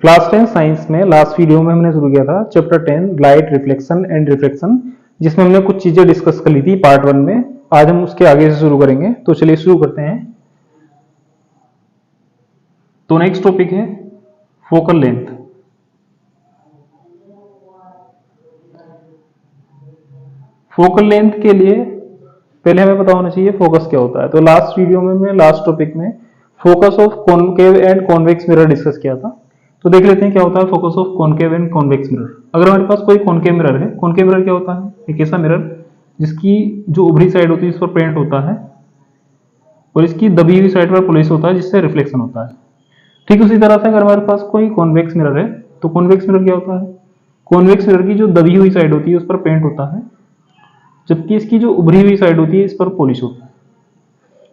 Class 10 science में last video में हमने शुरू किया था chapter 10 light reflection and refraction, जिसमें हमने कुछ चीजें डिस्कस कर ली थी पार्ट 1 में। आज हम उसके आगे से शुरू करेंगे, तो चलिए शुरू करते हैं। तो नेक्स्ट टॉपिक है फोकल लेंथ। फोकल लेंथ के लिए पहले हमें पता होना चाहिए फोकस क्या होता है। तो लास्ट वीडियो में हमने लास्ट टॉपिक में focus of concave and convex mirror discuss किया था। तो देख लेते हैं क्या होता है focus of concave and convex mirror. अगर हमारे पास कोई कॉनकेव मिरर है, कॉनकेव मिरर क्या होता है? एक ऐसा मिरर जिसकी जो उभरी साइड होती है इस पर पेंट होता है और इसकी दबी हुई साइड पर पॉलिश होता है, जिससे रिफ्लेक्शन होता है। ठीक उसी तरह से अगर हमारे पास कोई कॉन्वेक्स मिरर है, तो कॉन्वेक्स मिरर क्या होता है? कॉन्वेक्स मिरर की जो दबी हुई साइड होती है उस पर पेंट होता है, जबकि इसकी जो उभरी हुई साइड होती है इस पर पॉलिश होता है।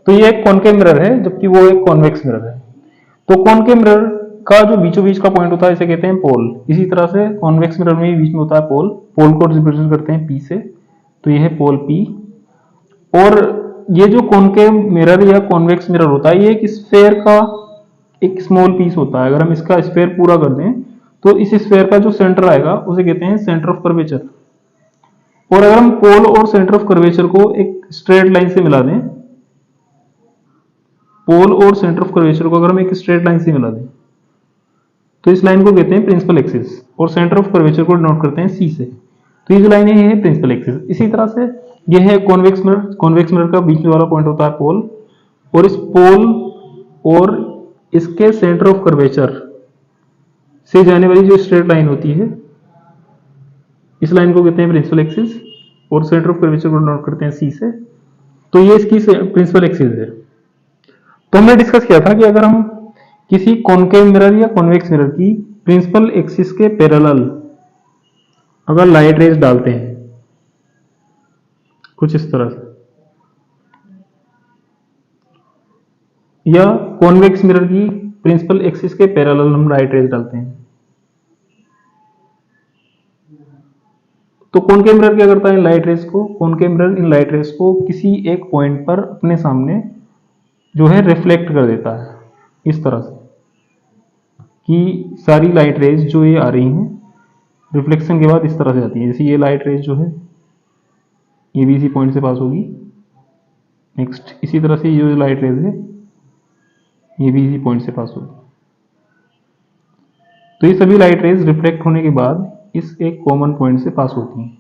तो ये एक कॉनकेव मिरर है, जबकि वो एक कॉन्वेक्स मिरर है। तो कॉनकेव मिरर का जो बीचों बीच का पॉइंट होता है इसे कहते हैं पोल। इसी तरह से कॉन्वेक्स मिरर में भी बीच में होता है पोल। पोल को रिप्रेजेंट करते हैं पी से, तो ये है पोल पी। और ये जो कॉनकेव मिरर या कॉन्वेक्स मिरर होता है, ये एक स्फेयर का एक स्मॉल पीस होता है। अगर हम इसका स्फेयर पूरा कर दें तो इस स्फेयर का जो सेंटर आएगा उसे कहते हैं सेंटर ऑफ कर्वेचर। और अगर हम पोल और सेंटर ऑफ कर्वेचर को एक स्ट्रेट लाइन से मिला दें, पोल और सेंटर ऑफ कर्वेचर को अगर हम एक स्ट्रेट लाइन से मिला दें, तो इस लाइन को कहते हैं प्रिंसिपल एक्सिस और सेंटर ऑफ कर्वेचर को डिनोट करते हैं सी से। तो ये जो लाइन है ये है प्रिंसिपल एक्सिस। इसी तरह से ये है कॉन्वेक्स मिरर। कॉन्वेक्स मिरर का बीच में वाला पॉइंट होता है पोल, और इस पोल और इसके सेंटर ऑफ कर्वेचर से जाने वाली जो स्ट्रेट लाइन होती है, इस लाइन को कहते हैं प्रिंसिपल एक्सिस और सेंटर ऑफ कर्वेचर को डिनोट करते हैं सी से। तो ये इसकी प्रिंसिपल एक्सिस है। तो हमने डिस्कस किया था कि अगर हम किसी कॉनकेव मिरर या कॉन्वेक्स मिरर की प्रिंसिपल एक्सिस के पैरेलल अगर लाइट रेज डालते हैं कुछ इस तरह से, या कॉन्वेक्स मिरर की प्रिंसिपल एक्सिस के पैरेलल हम लाइट रेज डालते हैं, तो कॉनकेव मिरर क्या करता है? लाइट रेज को, concave mirror in light rays को किसी एक पॉइंट पर अपने सामने जो है रिफ्लेक्ट कर देता है, इस तरह से कि सारी लाइट रेज जो ये आ रही हैं रिफ्लेक्शन के बाद इस तरह से आती है। जैसे ये लाइट रेज जो है ये भी इसी पॉइंट से पास होगी। नेक्स्ट इसी तरह से ये जो लाइट रेज है ये भी इसी पॉइंट से पास होगी। तो ये सभी लाइट रेज रिफ्लेक्ट होने के बाद इस एक कॉमन पॉइंट से पास होती हैं।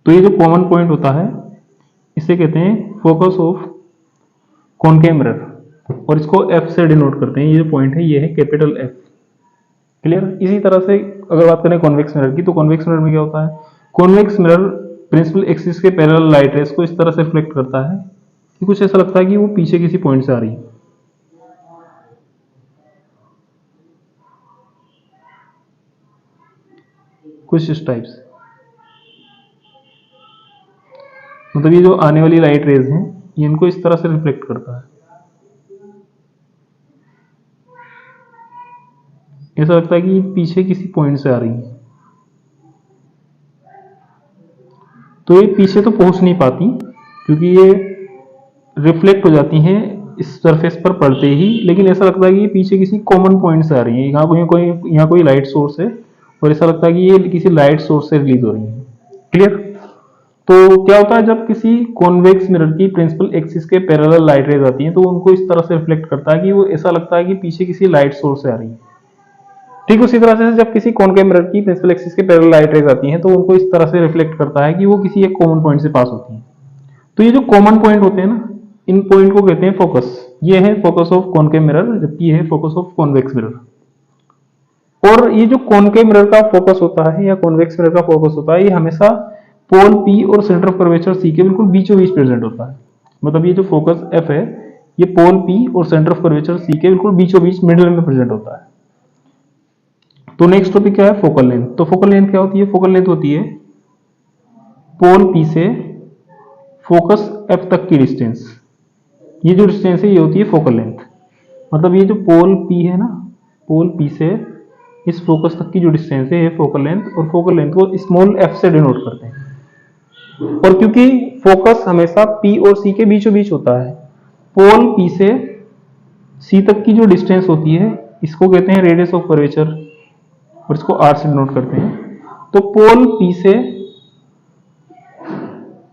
तो ये जो कॉमन पॉइंट होता है इसे कहते हैं फोकस ऑफ कॉनकेव मिरर, और इसको एफ से डिनोट करते हैं। ये जो पॉइंट है ये है कैपिटल एफ। क्लियर? इसी तरह से अगर बात करें कॉन्वेक्स मिरर की, तो कॉन्वेक्स मिरर में क्या होता है? कॉन्वेक्स मिरर प्रिंसिपल एक्सिस के पैरेलल लाइट रेज को इस तरह से रिफ्लेक्ट करता है कि कुछ ऐसा लगता है कि वो पीछे किसी पॉइंट से आ रही है। कुछ इस टाइप से, मतलब ये जो आने वाली लाइट रेज हैं ये इनको इस तरह से रिफ्लेक्ट करता है। ऐसा लगता है कि पीछे किसी पॉइंट से आ रही है। तो ये पीछे तो पहुंच नहीं पाती क्योंकि ये रिफ्लेक्ट हो जाती हैं इस सरफेस पर पड़ते ही, लेकिन ऐसा लगता है कि ये पीछे किसी कॉमन पॉइंट से आ रही है। यहाँ कोई लाइट सोर्स है और ऐसा लगता है कि ये किसी लाइट सोर्स से रिलीज हो रही है। क्लियर? तो क्या होता है जब किसी कॉन्वेक्स मिरर की प्रिंसिपल एक्सिस के पैरेलल लाइट रेज आती हैं तो उनको इस तरह से रिफ्लेक्ट करता है कि वो ऐसा लगता है कि पीछे किसी लाइट सोर्स से आ रही है। ठीक उसी तरह से जब किसी कॉनकेव मिरर की प्रिंसिपल एक्सिस के पैरेलल लाइट रेज आती हैं तो उनको इस तरह से रिफ्लेक्ट करता है कि वो किसी एक कॉमन पॉइंट से पास होती हैं। तो ये जो कॉमन पॉइंट होते हैं ना, इन पॉइंट को कहते हैं फोकस। ये है फोकस ऑफ कॉनकेव मिरर, जबकि ये है फोकस ऑफ कॉन्वेक्स मिरर। और ये जो कॉनकेव मिरर का फोकस होता है या कॉन्वेक्स मिरर का फोकस होता है, ये हमेशा पोल पी और सेंटर ऑफ कर्वेचर सी के बिल्कुल बीचों बीच प्रेजेंट होता है। मतलब ये जो फोकस एफ है ये पोल पी और सेंटर ऑफ कर्वेचर सी के बिल्कुल बीचों बीच मिडिल में प्रेजेंट होता है। तो नेक्स्ट टॉपिक क्या है? Focal length. तो फोकल लेंथ क्या होती है? फोकल लेंथ होती है पोल पी से फोकस एफ तक की डिस्टेंस। ये जो डिस्टेंस है ये होती है फोकल लेंथ। मतलब ये जो पोल पी है ना, पोल पी से इस फोकस तक की जो डिस्टेंस है ये फोकल लेंथ, और फोकल लेंथ को स्मॉल एफ से डिनोट करते हैं। और क्योंकि फोकस हमेशा पी और सी के बीचों बीच होता है, पोल पी से सी तक की जो डिस्टेंस होती है इसको कहते हैं रेडियस ऑफ कर्वेचर, और इसको आर से डिनोट करते हैं। तो पोल पी से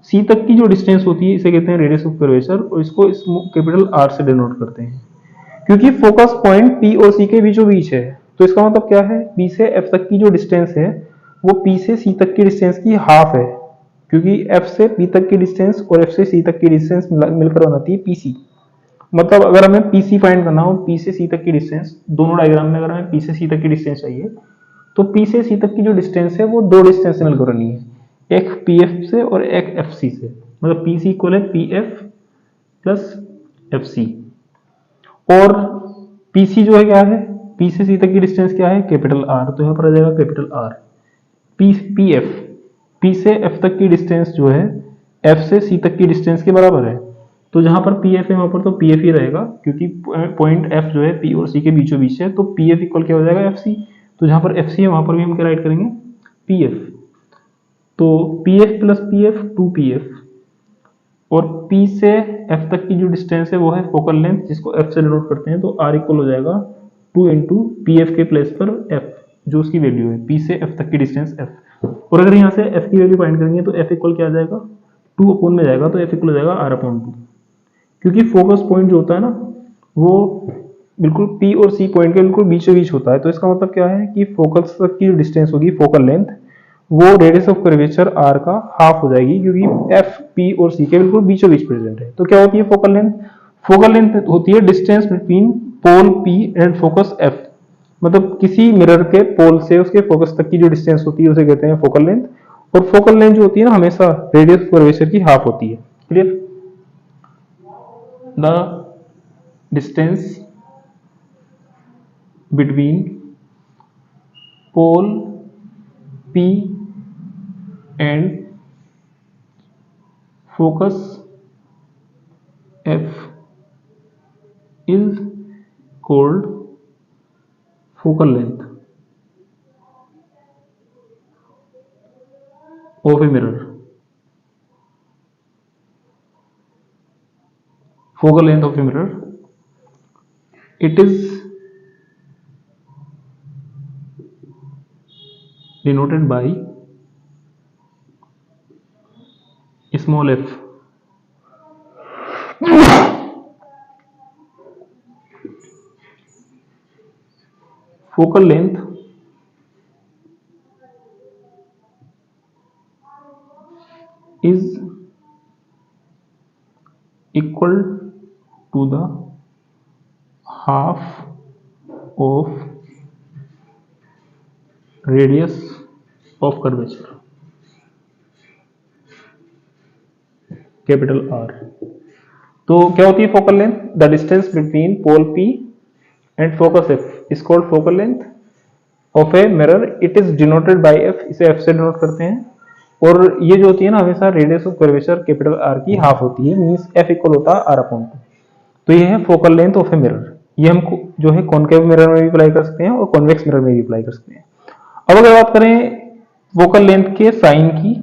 सी तक की जो डिस्टेंस होती है इसे कहते हैं रेडियस ऑफ कर्वेचर, और इसको कैपिटल आर से डिनोट करते हैं। क्योंकि फोकस पॉइंट पी और सी के बीचों बीच है, तो इसका मतलब क्या है, बी से एफ तक की जो डिस्टेंस है वो पी से सी तक की डिस्टेंस की हाफ है, क्योंकि एफ से पी तक की डिस्टेंस और एफ से सी तक की डिस्टेंस मिलकर बनाती है पीसी। मतलब अगर हमें पीसी फाइंड करना हो, पी से सी तक की डिस्टेंस, दोनों डायग्राम में अगर हमें पी से सी तक की डिस्टेंस चाहिए, तो पी से सी तक की जो डिस्टेंस है वो दो डिस्टेंस से मिलकर बनी है, एक पी एफ से और एक एफ सी से। मतलब पी सी इक्वल है P F plus F C. और पी सी जो है क्या है, पी से सी तक की डिस्टेंस क्या है, कैपिटल आर, तो यहाँ पर आ जाएगा capital R. P P F, P से एफ तक की डिस्टेंस जो है एफ से सी तक की डिस्टेंस के बराबर है, तो जहां पर पी एफ है वहां पर तो पी एफ ही रहेगा, क्योंकि पॉइंट एफ जो है पी और सी के बीचों बीच है, तो पी एफ इक्वल क्या हो जाएगा एफ सी। तो जहां पर एफ सी है वहां पर भी हम क्या राइट करेंगे, पी एफ। तो P F plus P F 2pf, और P से F तक की जो डिस्टेंस है वो है फोकल लेंथ, जिसको F से डिनोट करते हैं, तो R इक्वल हो जाएगा 2 इंटू पी एफ के प्लेस पर F, जो उसकी वैल्यू है P से F तक की डिस्टेंस F। और अगर यहाँ से F की वैल्यू फाइंड करेंगे तो F इक्वल क्या आ जाएगा, 2 अपॉन में जाएगा, तो F इक्वल हो जाएगा R/2। क्योंकि फोकस पॉइंट जो होता है ना वो बिल्कुल P और C पॉइंट के बिल्कुल बीचों बीच होता है, तो इसका मतलब क्या है कि फोकस तक की जो डिस्टेंस होगी फोकल लेंथ, वो रेडियस ऑफ कर्वेचर आर का हाफ हो जाएगी, क्योंकि एफ पी और सी के बिल्कुल बीचों बीच प्रेजेंट है। तो क्या होती है फोकल लेंथ, फोकल लेंथ होती है distance between pole P and focus F. मतलब किसी मिरर के पोल से उसके फोकस तक की जो डिस्टेंस होती है उसे कहते हैं फोकल लेंथ, और फोकल लेंथ जो होती है ना हमेशा रेडियस ऑफ कर्वेचर की हाफ होती है। Clear, the distance between pole P and focus F is called focal length of a mirror. Focal length of a mirror, it is denoted by small f. Focal length is equal to the half of radius of curvature, capital R. तो क्या होती है focal length, the distance between pole P and focus F is called focal length of a mirror, it is denoted by F, इसे F से denote करते हैं। और ये जो होती है ना हमेशा radius of curvature capital R की हाफ होती है, मींस एफ इक्वल होता है R/2। तो ये है focal length of a mirror. ये हम जो है कॉनकेव मिरर में भी अप्लाई कर सकते हैं और कॉन्वेक्स मिरर में भी अप्लाई कर सकते हैं। अब अगर बात करें फोकल लेंथ के साइन की,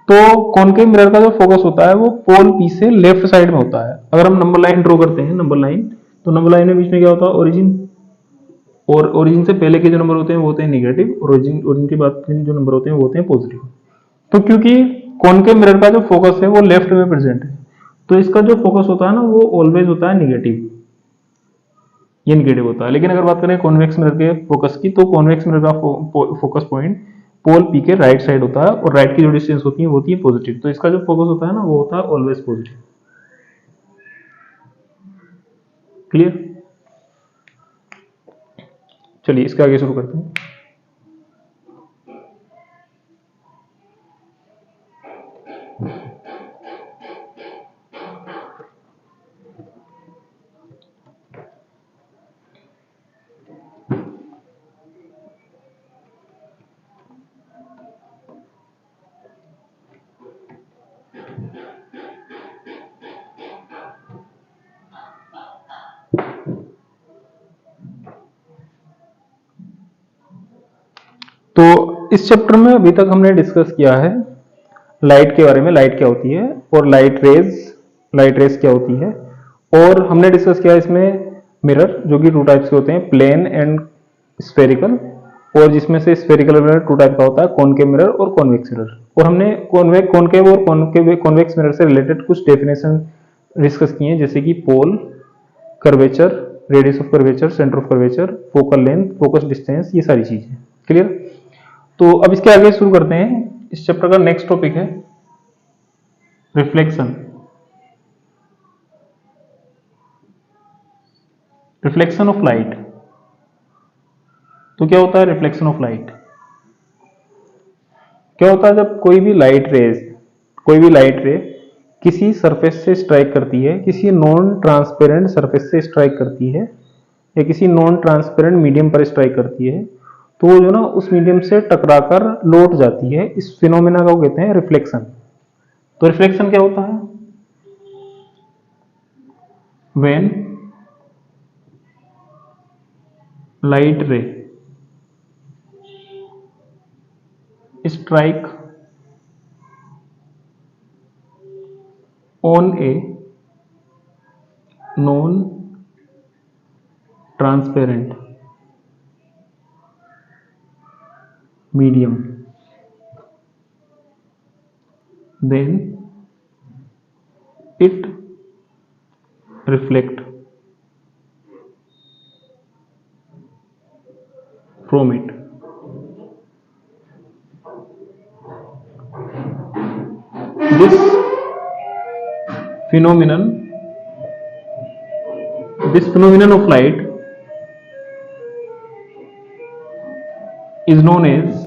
तो कॉनकेव मिरर का जो फोकस होता है वो पोल पी से लेफ्ट साइड में होता है। अगर हम नंबर लाइन ड्रॉ करते हैं, नंबर लाइन, तो नंबर लाइन में बीच में क्या होता है, ओरिजिन, और ओरिजिन से पहले के जो नंबर होते हैं वो होते हैं नेगेटिव, और ओरिजिन के बाद के जो नंबर होते हैं वो होते हैं पॉजिटिव। तो क्योंकि कॉनकेव मिरर का जो फोकस है वो लेफ्ट में प्रेजेंट है, तो इसका जो फोकस होता है ना वो ऑलवेज होता है नेगेटिव, ये नेगेटिव होता है। लेकिन अगर बात करें कॉन्वेक्स मिरर के फोकस की, तो कॉन्वेक्स मिरर का फोकस पॉइंट पोल पी के राइट साइड होता है, और राइट की जो डिस्टेंस होती है वो होती है पॉजिटिव, तो इसका जो फोकस होता है ना वो होता है ऑलवेज पॉजिटिव। क्लियर, चलिए इसके आगे शुरू करते हैं। तो इस चैप्टर में अभी तक हमने डिस्कस किया है लाइट के बारे में, लाइट क्या होती है और लाइट रेज क्या होती है, और हमने डिस्कस किया इसमें मिरर, जो कि टू टाइप्स के होते हैं, प्लेन एंड स्फेरिकल, और जिसमें से स्फेरिकल मिरर टू टाइप का होता है, कॉनकेव मिरर और कॉन्वेक्स मिरर। और हमने कॉनकेव और कॉन्वेक्स मिरर से रिलेटेड कुछ डेफिनेशन डिस्कस किए हैं, जैसे कि pole, curvature, radius of curvature, centre of curvature, focal length, focus distance, ये सारी चीजें क्लियर। तो अब इसके आगे शुरू करते हैं। इस चैप्टर का नेक्स्ट टॉपिक है रिफ्लेक्शन। Reflection of light. तो क्या होता है रिफ्लेक्शन ऑफ लाइट? क्या होता है जब कोई भी लाइट रे किसी सरफेस से स्ट्राइक करती है, किसी नॉन ट्रांसपेरेंट सरफेस से स्ट्राइक करती है, या किसी नॉन ट्रांसपेरेंट मीडियम पर स्ट्राइक करती है, तो वो जो ना उस मीडियम से टकराकर लौट जाती है, इस फिनोमेना को कहते हैं रिफ्लेक्शन। तो रिफ्लेक्शन क्या होता है? व्हेन लाइट रे strike on a non-transparent medium, then it reflect from it. This phenomenon of light is known as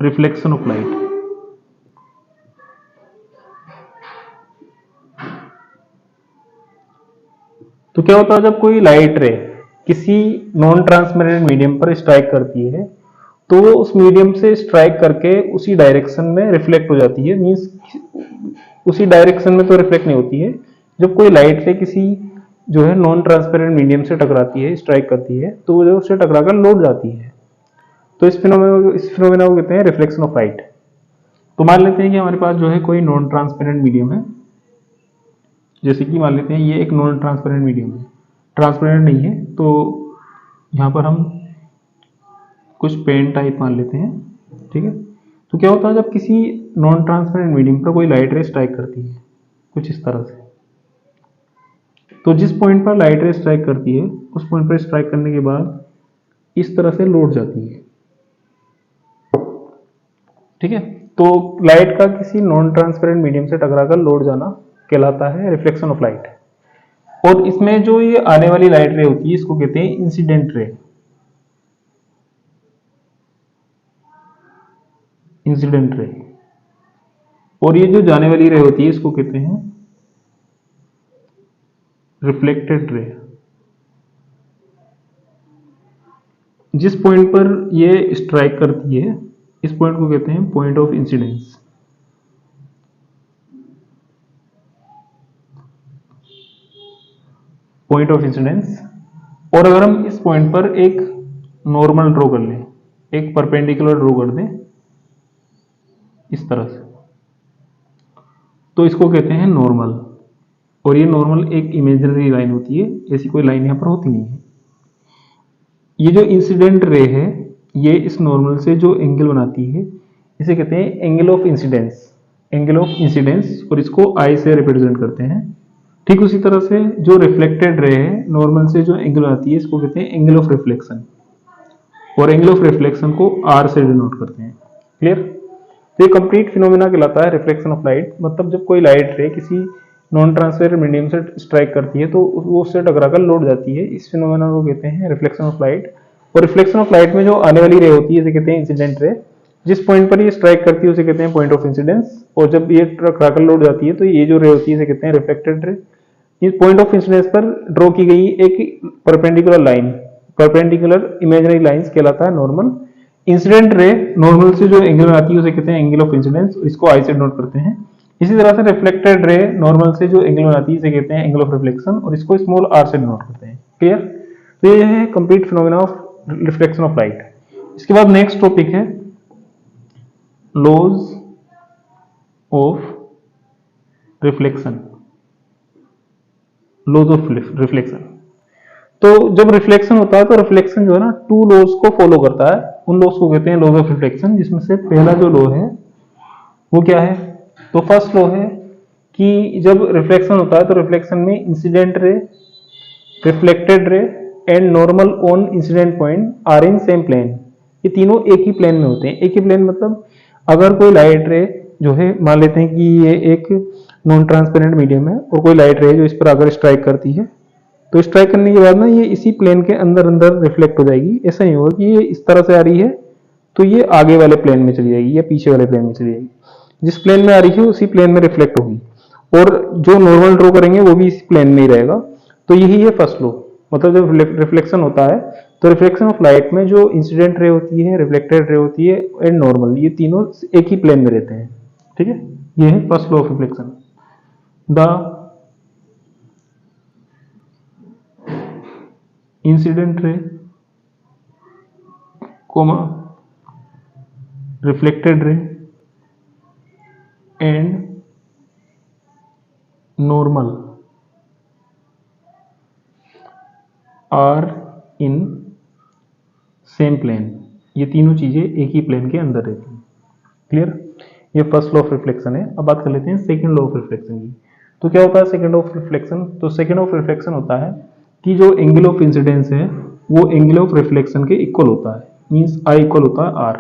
reflection of light. तो क्या होता है जब कोई लाइट रे किसी नॉन ट्रांसपेरेंट मीडियम पर स्ट्राइक करती है, तो वो उस मीडियम से स्ट्राइक करके उसी डायरेक्शन में रिफ्लेक्ट हो जाती है। मींस उसी डायरेक्शन में तो रिफ्लेक्ट नहीं होती है। जब कोई लाइट रे किसी जो है नॉन ट्रांसपेरेंट मीडियम से टकराती है, स्ट्राइक करती है, तो वो जो उससे टकराकर लौट जाती है। तो इस फिनोमेना को कहते हैं रिफ्लेक्शन ऑफ लाइट। तो मान लेते हैं कि हमारे पास जो है कोई नॉन ट्रांसपेरेंट मीडियम है, जैसे कि मान लेते हैं ये एक नॉन ट्रांसपेरेंट मीडियम है, ट्रांसपेरेंट नहीं है, तो यहाँ पर हम कुछ पेन टाइप मान लेते हैं, ठीक है। तो क्या होता है जब किसी नॉन ट्रांसपेरेंट मीडियम पर कोई लाइट रे स्ट्राइक करती है कुछ इस तरह से, तो जिस पॉइंट पर लाइट रे स्ट्राइक करती है उस पॉइंट पर स्ट्राइक करने के बाद इस तरह से लौट जाती है, ठीक है। तो लाइट का किसी नॉन ट्रांसपेरेंट मीडियम से टकराकर लौट जाना कहलाता है रिफ्लेक्शन ऑफ लाइट। और इसमें जो ये आने वाली लाइट रे होती है इसको कहते हैं इंसिडेंट रे। Incident ray. और ये जो जाने वाली रे होती है इसको कहते हैं रिफ्लेक्टेड रे। जिस पॉइंट पर ये स्ट्राइक करती है इस पॉइंट को कहते हैं point of incidence. Point of incidence. और अगर हम इस पॉइंट पर एक नॉर्मल ड्रॉ कर लें, एक परपेंडिकुलर ड्रॉ कर दें इस तरह से, तो इसको कहते हैं नॉर्मल। और ये नॉर्मल एक इमेजिनरी लाइन होती है, ऐसी कोई लाइन यहां पर होती नहीं है। ये जो इंसिडेंट रे है ये इस नॉर्मल से जो एंगल बनाती है इसे कहते हैं angle of incidence. Angle of incidence, और इसको आई से रिप्रेजेंट करते हैं। ठीक उसी तरह से जो रिफ्लेक्टेड रे है नॉर्मल से जो एंगल आती है इसको कहते हैं एंगल ऑफ रिफ्लेक्शन, और एंगल ऑफ रिफ्लेक्शन को आर से डिनोट करते हैं। क्लियर। तो ये कंप्लीट फिनोमेना कहलाता है रिफ्लेक्शन ऑफ लाइट। मतलब जब कोई लाइट रे किसी नॉन ट्रांसपेरेंट मीडियम से स्ट्राइक करती है तो वो उससे टकराकर लौट जाती है। इस फिनोमेना को कहते हैं रिफ्लेक्शन ऑफ लाइट। और रिफ्लेक्शन ऑफ लाइट में जो आने वाली रे होती है इसे कहते हैं इंसिडेंट रे। जिस पॉइंट पर ये स्ट्राइक करती है उसे कहते हैं पॉइंट ऑफ इंसिडेंस, और जब ये टकराकर लौट जाती है तो ये जो रे होती है इसे कहते हैं रिफ्लेक्टेड रे। इस पॉइंट ऑफ इंसिडेंस पर ड्रॉ की गई एक perpendicular line, perpendicular imaginary lines कहलाता है नॉर्मल। इंसिडेंट रे नॉर्मल से जो एंगल आती है उसे कहते हैं एंगल ऑफ इंसिडेंस, इसको आई से नोट करते हैं। इसी तरह से रिफ्लेक्टेड रे नॉर्मल से जो एंगल आती है इसे कहते हैं एंगल ऑफ रिफ्लेक्शन, और इसको स्मॉल आर से नोट करते हैं। क्लियर। तो ये है complete phenomena of reflection of light. इसके बाद नेक्स्ट टॉपिक है laws of reflection. Laws of reflection. तो जब रिफ्लेक्शन होता है तो रिफ्लेक्शन जो है ना टू लॉज को फॉलो करता है, उन लॉज को कहते हैं लॉज ऑफ रिफ्लेक्शन, जिसमें से पहला जो लॉ है वो क्या है? तो फर्स्ट लॉ है कि जब रिफ्लेक्शन होता है तो रिफ्लेक्शन में incident ray, reflected ray and normal on incident point are in same plane. ये तीनों एक ही प्लेन में होते हैं। एक ही प्लेन मतलब अगर कोई लाइट रे जो है, मान लेते हैं कि ये एक नॉन ट्रांसपेरेंट मीडियम है और कोई लाइट रे जो इस पर अगर स्ट्राइक करती है तो स्ट्राइक करने के बाद ना ये इसी प्लेन के अंदर अंदर रिफ्लेक्ट हो जाएगी। ऐसा नहीं होगा कि ये इस तरह से आ रही है तो ये आगे वाले प्लेन में चली जाएगी या पीछे वाले प्लेन में चली जाएगी। जिस प्लेन में आ रही है उसी प्लेन में रिफ्लेक्ट होगी, और जो नॉर्मल ड्रॉ करेंगे वो भी इस प्लेन में ही रहेगा। तो यही है फर्स्ट लॉ। मतलब जब रिफ्लेक्शन होता है तो रिफ्लेक्शन ऑफ लाइट में जो इंसिडेंट रे होती है, रिफ्लेक्टेड रे होती है एंड नॉर्मल, ये तीनों एक ही प्लेन में रहते हैं। ठीक है, ये है first law of reflection. The incident ray comma reflected ray and normal are in same plane। ये तीनों चीजें एक ही प्लेन के अंदर रहती हैं। क्लियर? ये फर्स्ट लॉ ऑफ रिफ्लेक्शन है। अब बात कर लेते हैं सेकंड लॉ ऑफ रिफ्लेक्शन की। तो क्या होता है सेकंड लॉ ऑफ रिफ्लेक्शन? तो सेकंड लॉ ऑफ रिफ्लेक्शन होता है कि जो एंगल ऑफ इंसिडेंस है वो एंगल ऑफ रिफ्लेक्शन के इक्वल होता है, मींस आई इक्वल होता है R.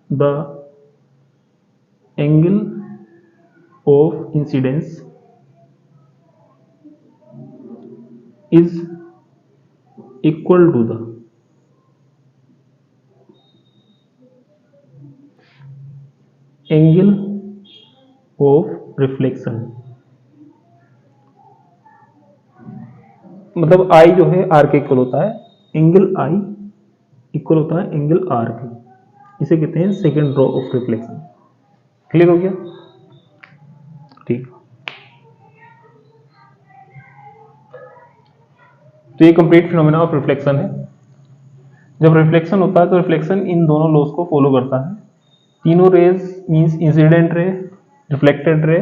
The angle of incidence is equal to the angle of reflection। मतलब I जो है R के इक्वल होता है, एंगल I इक्वल होता है एंगल R के। इसे कहते हैं second law of reflection. Clear हो गया? ठीक। तो ये कंप्लीट फिनोमेना ऑफ रिफ्लेक्शन है। जब रिफ्लेक्शन होता है तो रिफ्लेक्शन इन दोनों लॉज को फॉलो करता है। तीनों rays means incident ray, reflected ray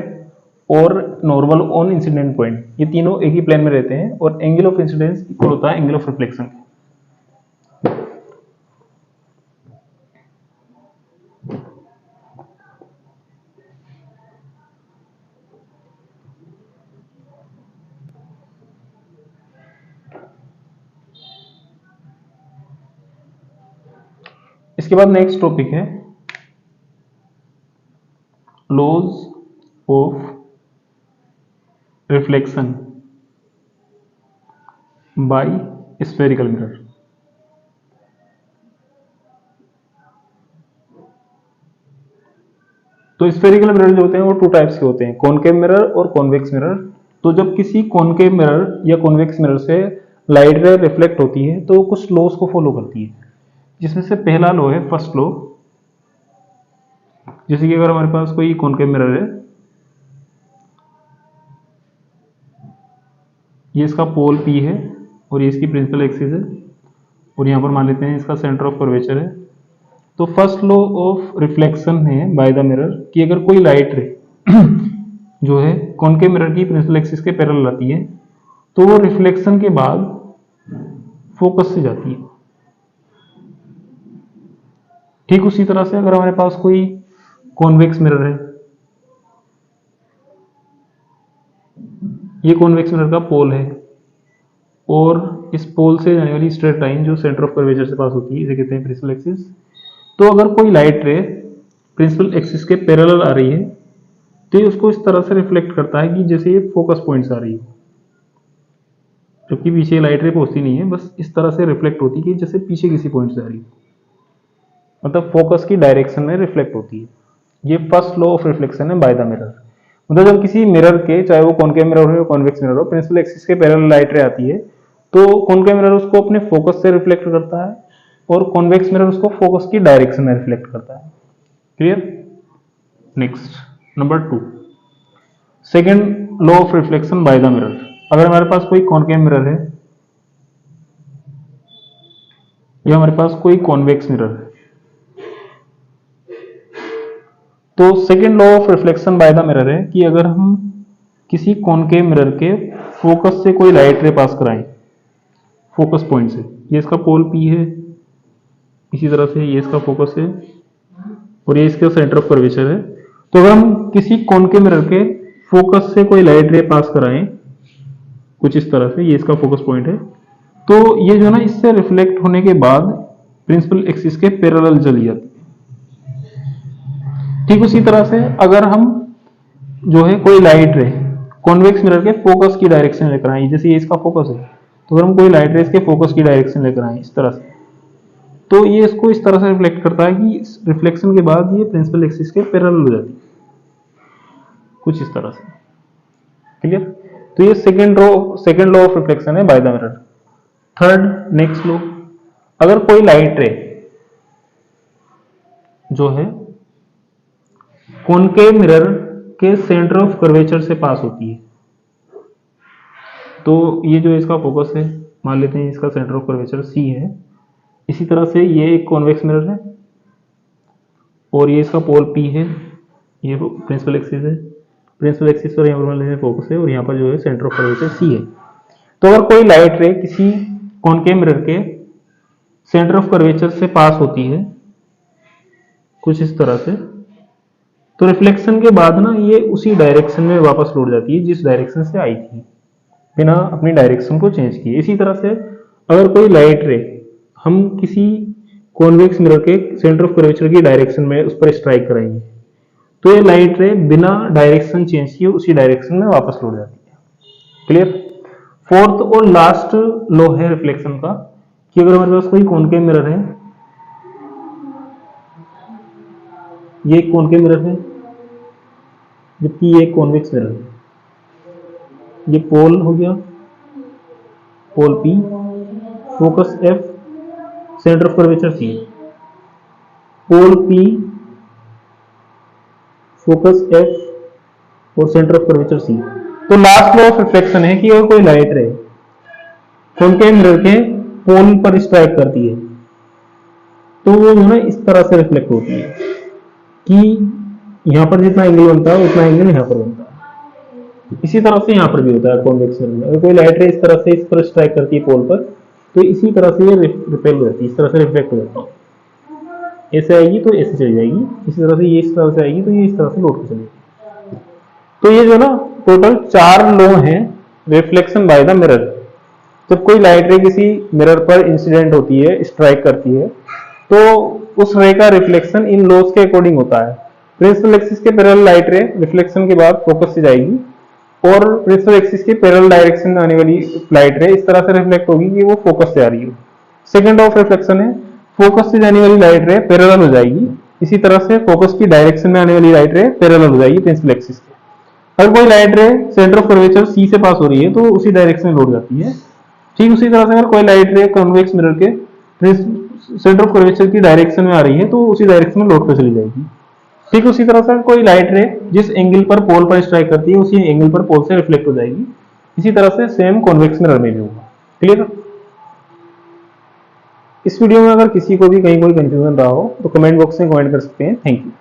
और नॉर्मल ऑन इंसिडेंट पॉइंट, ये तीनों एक ही प्लेन में रहते हैं और एंगल ऑफ इंसिडेंस इक्वल होता है एंगल ऑफ रिफ्लेक्शन। इसके बाद नेक्स्ट टॉपिक है laws of reflection by spherical mirror. तो स्फेरिकल मिरर जो होते हैं वो टू टाइप्स के होते हैं, कॉनकेव मिरर और कॉन्वेक्स मिरर। तो जब किसी कॉनकेव मिरर या कॉन्वेक्स मिरर से लाइट रे रिफ्लेक्ट होती है तो कुछ लॉज को फॉलो करती है, जिसमें से पहला लॉ है फर्स्ट लॉ। जैसे कि अगर हमारे पास कोई कॉनकेव मिरर है, ये इसका पोल P है और ये इसकी प्रिंसिपल एक्सिस है, और यहाँ पर मान लेते हैं इसका सेंटर ऑफ कर्वेचर है। तो फर्स्ट लॉ ऑफ रिफ्लेक्शन है बाय द मिरर कि अगर कोई लाइट रे जो है कॉनकेव मिरर की प्रिंसिपल एक्सिस के पैरेलल आती है तो वो रिफ्लेक्शन के बाद फोकस से जाती है। ठीक उसी तरह से अगर हमारे पास कोई कॉन्वेक्स मिरर है, ये कॉन्वेक्स मिरर का पोल है और इस पोल से जाने वाली स्ट्रेट लाइन जो सेंटर ऑफ कर्वेचर से पास होती है इसे कहते हैं प्रिंसिपल एक्सिस। तो अगर कोई लाइट रे प्रिंसिपल एक्सिस के पैरेलल आ रही है तो ये उसको इस तरह से रिफ्लेक्ट करता है कि जैसे ये फोकस पॉइंट से आ रही है, जबकि पीछे लाइट रे पहुंचती नहीं है, बस इस तरह से रिफ्लेक्ट होती है कि जैसे पीछे किसी पॉइंट से आ रही है, मतलब फोकस की डायरेक्शन में रिफ्लेक्ट होती है। ये फर्स्ट लॉ ऑफ रिफ्लेक्शन है बाय द मिरर। मतलब जब किसी मिरर के, चाहे वो कॉनकेव मिरर हो या कॉन्वेक्स मिरर हो, प्रिंसिपल एक्सिस के पैरेलल लाइट रे आती है तो कॉनकेव मिरर उसको अपने फोकस से रिफ्लेक्ट करता है और कॉन्वेक्स मिरर उसको फोकस की डायरेक्शन में रिफ्लेक्ट करता है। Clear? Next number 2, second law of reflection by the mirror. अगर हमारे पास कोई कॉनकेव मिरर है या हमारे पास कोई कॉन्वेक्स मिरर है तो second law of reflection by the mirror है कि अगर हम किसी कॉनकेव मिरर के फोकस से कोई लाइट रे पास कराएं, फोकस पॉइंट से, ये इसका पोल P है, इसी तरह से ये इसका फोकस है और ये इसका सेंटर ऑफ कर्वेचर है। तो अगर हम किसी कॉनकेव मिरर के फोकस से कोई लाइट रे पास कराएं कुछ इस तरह से, ये इसका फोकस पॉइंट है, तो ये जो ना इससे रिफ्लेक्ट होने के बाद प्रिंसिपल एक्सिस के पैरेलल चली जाती है। ठीक उसी तरह से अगर हम जो है कोई लाइट रे कॉन्वेक्स मिरर के फोकस की डायरेक्शन लेकर आए, जैसे ये इसका फोकस है, तो अगर हम कोई लाइट रे इसके फोकस की डायरेक्शन लेकर आए इस तरह से, तो ये इसको इस तरह से रिफ्लेक्ट करता है कि रिफ्लेक्शन के बाद ये प्रिंसिपल एक्सिस के पैरेलल हो जाती है, कुछ इस तरह से। क्लियर? तो ये सेकंड लॉ ऑफ रिफ्लेक्शन है by the mirror. Third next law, अगर कोई लाइट रे जो है कॉनकेव मिरर के सेंटर ऑफ कर्वेचर से पास होती है, तो ये जो इसका फोकस है, मान लेते हैं इसका सेंटर ऑफ कर्वेचर C है, इसी तरह से ये एक कॉन्वेक्स मिरर है और ये इसका पोल P है, ये प्रिंसिपल एक्सिस है, प्रिंसिपल एक्सिस पर यहाँ पर फोकस है और यहाँ पर जो है सेंटर ऑफ कर्वेचर C है। तो अगर कोई लाइट रे किसी कॉनकेव मिरर के सेंटर ऑफ कर्वेचर से पास होती है कुछ इस तरह से, तो रिफ्लेक्शन के बाद ना ये उसी डायरेक्शन में वापस लौट जाती है जिस डायरेक्शन से आई थी, बिना अपनी डायरेक्शन को चेंज किए। इसी तरह से अगर कोई लाइट रे हम किसी कॉन्वेक्स मिरर के सेंटर ऑफ कर्वेचर की डायरेक्शन में उस पर स्ट्राइक कराएंगे, तो ये लाइट रे बिना डायरेक्शन चेंज किए उसी डायरेक्शन में वापस लौट जाती है। क्लियर? फोर्थ और लास्ट लॉ है रिफ्लेक्शन का कि अगर हमारे पास कोई कॉनकेव मिरर है, ये कॉनकेव मिरर है जबकि ये कॉन्वेक्स मिरर है, ये पोल हो गया, pole P, focus F, centre of curvature C, pole P, focus F और सेंटर ऑफ कर्वेचर C। तो लास्ट लॉ ऑफ रिफ्लेक्शन है कि अगर कोई लाइट रे कॉनकेव मिरर के पोल पर स्ट्राइक करती है, तो वो जो है इस तरह से रिफ्लेक्ट होती है कि यहाँ पर जितना एंगल बनता है उतना एंगल यहाँ पर बनता है। इसी तरह से यहाँ पर भी होता है कॉन्वेक्स मिरर में, अगर कोई लाइट रे इस तरह से इस पर स्ट्राइक करती है पोल पर, तो इसी तरह से ये रिपेल हो जाती है, इस तरह से रिफ्लेक्ट हो जाती है। ऐसे आएगी तो ऐसे चली जाएगी, इसी तरह से ये इस तरह से आएगी तो ये इस तरह से लौट के चलेगी। तो ये जो ना टोटल 4 लॉ हैं रिफ्लेक्शन बाय द मिरर। जब कोई लाइट रे किसी मिरर पर इंसिडेंट होती है, स्ट्राइक करती है, तो उस रे का रिफ्लेक्शन इन लॉज के अकॉर्डिंग होता है। प्रिंसिपल एक्सिस के पैरेलल लाइट रे रिफ्लेक्शन के बाद फोकस से जाएगी और प्रिंसिपल एक्सिस के पैरेलल डायरेक्शन में आने वाली लाइट रे इस तरह से रिफ्लेक्ट होगी कि वो फोकस से आ रही हो। सेकंड ऑफ रिफ्लेक्शन है, फोकस से जाने वाली लाइट रे पैरेलल हो जाएगी, इसी तरह से फोकस की डायरेक्शन में आने वाली लाइट रे पैरेलल हो जाएगी प्रिंसिपल एक्सिस के। अगर कोई लाइट रे सेंटर ऑफ कर्वेचर C से पास हो रही है तो उसी डायरेक्शन में लौट जाती है। ठीक उसी तरह से अगर कोई लाइट रे कॉन्वेक्स मिरर के सेंटर ऑफ कर्वेचर की डायरेक्शन में आ रही है तो उसी डायरेक्शन में लौट कर चली जाएगी। ठीक उसी तरह से कोई लाइट रे जिस एंगल पर पोल पर स्ट्राइक करती है उसी एंगल पर पोल से रिफ्लेक्ट हो जाएगी। इसी तरह से सेम कॉन्वेक्स मिरर में भी होगा। क्लियर? इस वीडियो में अगर किसी को भी कहीं कोई कंफ्यूजन रहा हो तो कमेंट बॉक्स में कमेंट कर सकते हैं। Thank you.